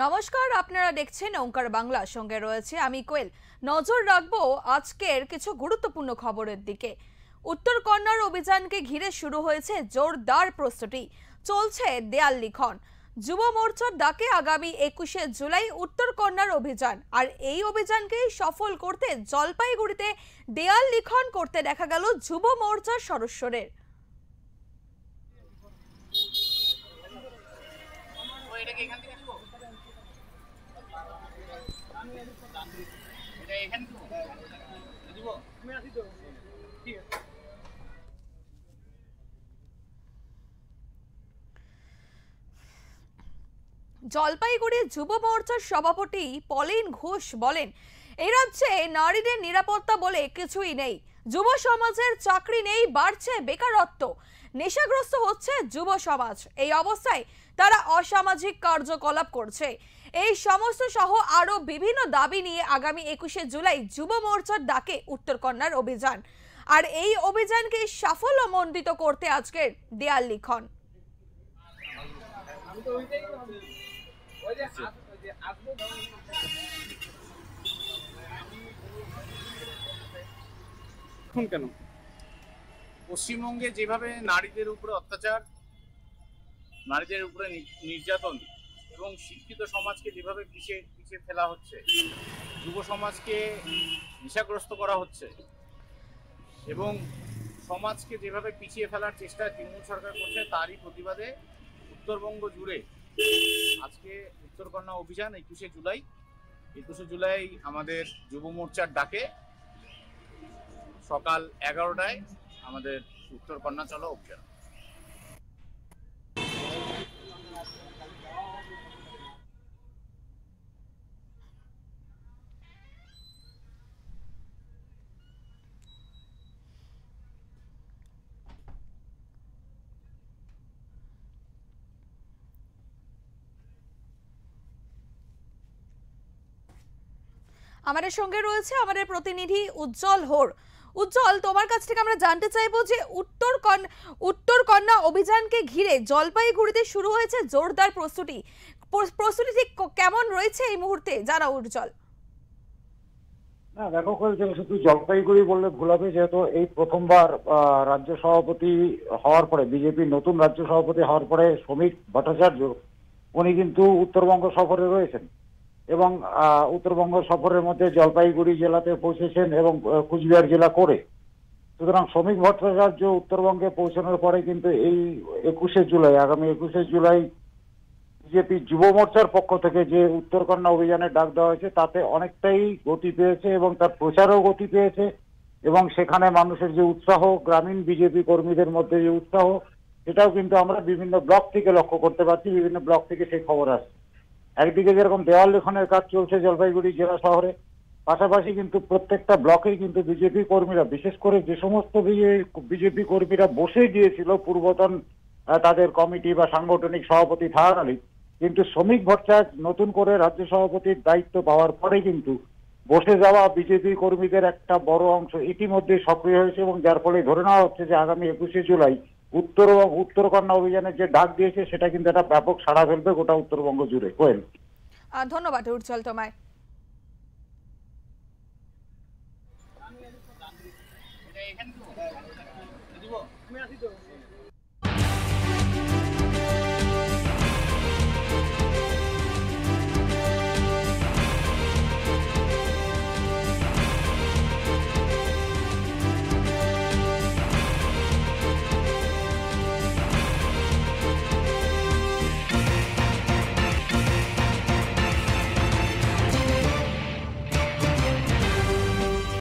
নমস্কার, আপনারা দেখছেন ওঙ্কার বাংলা, সঙ্গে রয়েছে আমি কোয়েল। নজর রাখবো আজকের কিছু গুরুত্বপূর্ণ খবরের দিকে। উত্তর কন্যার অভিযানকে ঘিরে শুরু হয়েছে জোরদার প্রস্তুতি, চলছে দেয়াল লিখন। যুব মোর্চার ডাকে আগামী 21শে জুলাই উত্তর কন্যার অভিযান, আর এই অভিযানকে সফল করতে জলপাইগুড়িতে দেয়াল লিখন করতে দেখা গেল যুব মোর্চার সদস্যদের। জলপাইগুড়ি যুব মোর্চার সভাপতি পলিন ঘোষ বলেন, এই রাজ্যে নারীদের নিরাপত্তা বলে কিছুই নেই। যুব সমাজের চাকরি নেই, বাড়ছে বেকারত্ব, নেশাগ্রস্ত হচ্ছে যুব সমাজ। এই অবস্থায় তারা অসামাজিক কার্যকলাপ করছে। এই সমস্ত সহ আরো বিভিন্ন দাবি নিয়ে আগামী 21শে জুলাই যুব মোর্চার ডাকে উত্তরকন্যার অভিযান, আর এই অভিযানকে সাফল্যমণ্ডিত করতে আজকের দেয়াল লিখন। কেন পশ্চিমবঙ্গে যেভাবে নারীদের উপরে অত্যাচার, নারীদের উপরে নির্যাতন এবং শিক্ষিত সমাজকে যেভাবে পিছিয়ে ফেলা হচ্ছে, যুব সমাজকে নেশাগ্রস্ত করা হচ্ছে এবং সমাজকে যেভাবে পিছিয়ে ফেলার চেষ্টা তৃণমূল সরকার করছে, তারই প্রতিবাদে উত্তরবঙ্গ জুড়ে আজকে উত্তরকন্যা অভিযান 21শে জুলাই আমাদের যুব মোর্চার ডাকে সকাল 11টায় আমাদের উত্তরকন্যা চলো অভিযান। আমাদের সঙ্গে রয়েছে আমাদের প্রতিনিধি উজ্জ্বল হোর। উজ্জ্বল, তোমার কাছ থেকে আমরা জানতে চাইবো যে উত্তরকন্যা অভিযানকে ঘিরে জলপাইগুড়িতে শুরু হয়েছে জোরদার প্রস্তুতি। প্রস্তুতি ঠিক কেমন রয়েছে এই মুহূর্তে, জানাও উজ্জ্বল। না দেখো, শুধু জলপাইগুড়ি বললে ভুল হবে, যেহেতু এই প্রথমবার রাজ্য সভাপতি হওয়ার পরে, বিজেপির নতুন রাজ্য সভাপতি হওয়ার পরে শ্রমিক ভট্টাচার্য উনি কিন্তু উত্তরবঙ্গ সফরে রয়েছেন এবং উত্তরবঙ্গ সফরের মধ্যে জলপাইগুড়ি জেলাতে পৌঁছেছেন এবং কুচবিহার জেলা করে। সুতরাং শ্রমিক ভট্টাচার্য উত্তরবঙ্গে পৌঁছানোর পরে কিন্তু এই 21শে জুলাই, আগামী 21শে জুলাই বিজেপি যুব মোর্চার পক্ষ থেকে যে উত্তরকন্যা অভিযানের ডাক দেওয়া হয়েছে তাতে অনেকটাই গতি পেয়েছে এবং তার প্রচারও গতি পেয়েছে এবং সেখানে মানুষের যে উৎসাহ, গ্রামীণ বিজেপি কর্মীদের মধ্যে যে উৎসাহ, সেটাও কিন্তু আমরা বিভিন্ন ব্লক থেকে লক্ষ্য করতে পারছি। বিভিন্ন ব্লক থেকে সেই খবর আসছে। একদিকে যেরকম দেওয়াল লিখনের কাজ চলছে জলপাইগুড়ি জেলা শহরে, পাশাপাশি কিন্তু প্রত্যেকটা ব্লকেই কিন্তু বিজেপি কর্মীরা, বিশেষ করে যে সমস্ত বিজেপি কর্মীরা বসে গিয়েছিল পূর্বতন তাদের কমিটি বা সাংগঠনিক সভাপতি থাকাকালীন, কিন্তু শ্রমিক ভট্টাচার্য নতুন করে রাজ্য সভাপতির দায়িত্ব পাওয়ার পরে কিন্তু বসে যাওয়া বিজেপি কর্মীদের একটা বড় অংশ ইতিমধ্যে সক্রিয় হয়েছে এবং যার ফলে ধরে নেওয়া হচ্ছে যে আগামী 21শে জুলাই উত্তরকন্যা অভিযানের যে ডাক দিয়েছে সেটা কিন্তু একটা ব্যাপক সাড়া ফেলবে গোটা উত্তরবঙ্গ জুড়ে। কোয়েল, ধন্যবাদ উজ্জ্বল তোমায়। এখানে